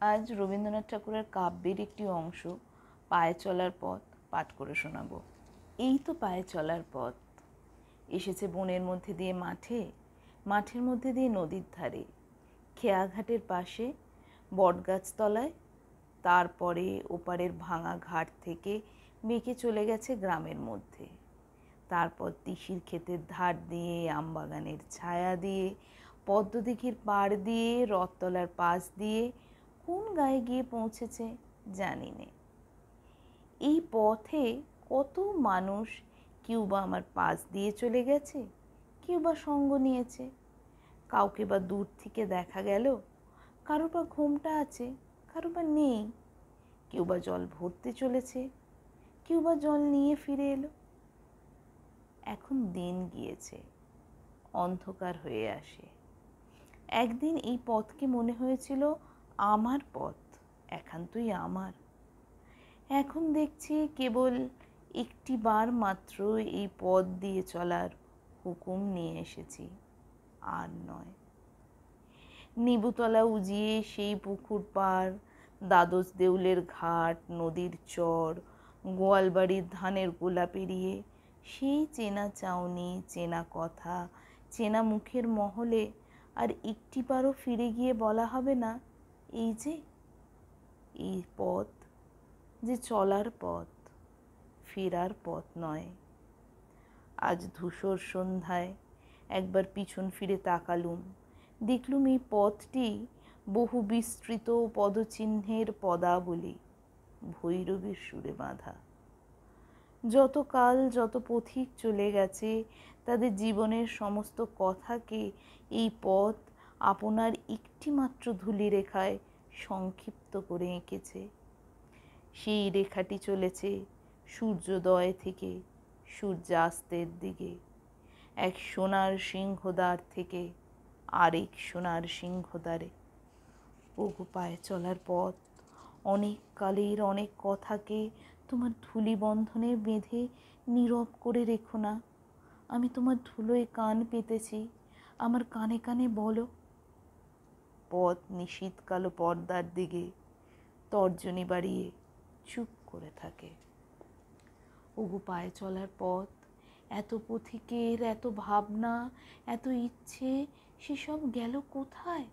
আজ রবীন্দ্রনাথ ঠাকুরের কাব্যের একটি অংশ পায়ে চলার পথ পাঠ করে শোনাবো। এই তো পায়ে চলার পথ, এসেছে বনের মধ্যে দিয়ে মাঠে, মাঠের মধ্যে দিয়ে নদীর ধারে, খেয়াঘাটের পাশে বটগাছ তলায়, তারপরে ওপারের ভাঙা ঘাট থেকে বেঁকে চলে গেছে গ্রামের মধ্যে, তারপর তিসির ক্ষেতের ধার দিয়ে, আমবাগানের ছায়া দিয়ে, পদ্মদিঘির পাড় দিয়ে, রথতলার পাশ দিয়ে কোন গায়ে গিয়ে পৌঁছেছে জানি নে। এই পথে কত মানুষ, কেউ বা আমার পাশ দিয়ে চলে গেছে, কেউ বা সঙ্গ নিয়েছে, কাউকে বা দূর থেকে দেখা গেল, কারো বা ঘোমটা আছে, কারো বা নেই, কেউ বা জল ভরতে চলেছে, কেউ বা জল নিয়ে ফিরে এলো। এখন দিন গিয়েছে, অন্ধকার হয়ে আসে। একদিন এই পথকে মনে হয়েছিল আমার পথ, একান্তই আমার। এখন দেখছি কেবল একটি বার মাত্র এই পথ দিয়ে চলার হুকুম নিয়ে এসেছি, আর নয়। নিবুতলা উজিয়ে সেই পুকুর পাড়, দ্বাদশ দেউলের ঘাট, নদীর চর, গোয়ালবাড়ির ধানের গোলা পেরিয়ে সেই চেনা চাউনি, চেনা কথা, চেনা মুখের মহলে আর একটিবারও ফিরে গিয়ে বলা হবে না, এই যে এই পথ যে চলার পথ, ফেরার পথ নয়। আজ ধূসর সন্ধ্যায় একবার পিছন ফিরে তাকালুম, দেখলুম এই পথটি বহু বিস্তৃত পদচিহ্নের পদাবলী, ভৈরবীর সুরে বাঁধা। যত কাল যত পথিক চলে গেছে, তাদের জীবনের সমস্ত কথাকে এই পথ আপনার একটিমাত্র ধূলিরেখায় সংক্ষিপ্ত করে এঁকেছে। সেই রেখাটি চলেছে সূর্যোদয় থেকে সূর্যাস্তের দিকে, এক সোনার সিংহদ্বার থেকে আরেক সোনার সিংহদ্বারে। ওগো পায়ে চলার পথ, অনেক কালের অনেক কথাকে তোমার ধূলি বন্ধনে বেঁধে নীরব করে রেখো না। আমি তোমার ধুলোয় কান পেতেছি, আমার কানে কানে বলো। পথ নিশীথ কালো পর্দার দিকে তর্জনী বাড়িয়ে চুপ করে থাকে। ওগো পায়ে চলার পথ, এত পথিকের, এত ভাবনা, এত ইচ্ছে, সেসব গেল কোথায়?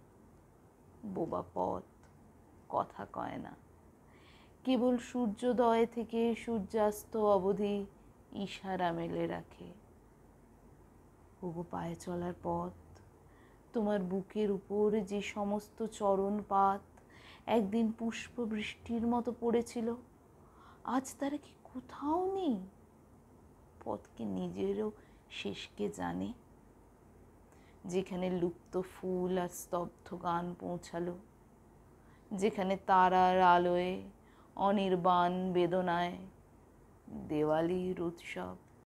বোবা পথ, কথা কয় না, কেবল সূর্যোদয় থেকে সূর্যাস্ত অবধি ইশারা মেলে রাখে। ওগো পায়ে চলার পথ, তোমার বুকের উপর যে সমস্ত চরণপাত একদিন পুষ্প বৃষ্টির মতো পড়েছিল, আজ তারা কি কোথাও নেই? পথকে নিজেরও শেষকে জানে, যেখানে লুপ্ত ফুল আর স্তব্ধ গান পৌঁছালো, যেখানে তারার আলোয়, অনির্বাণ বেদনায় দেওয়ালির উৎসব।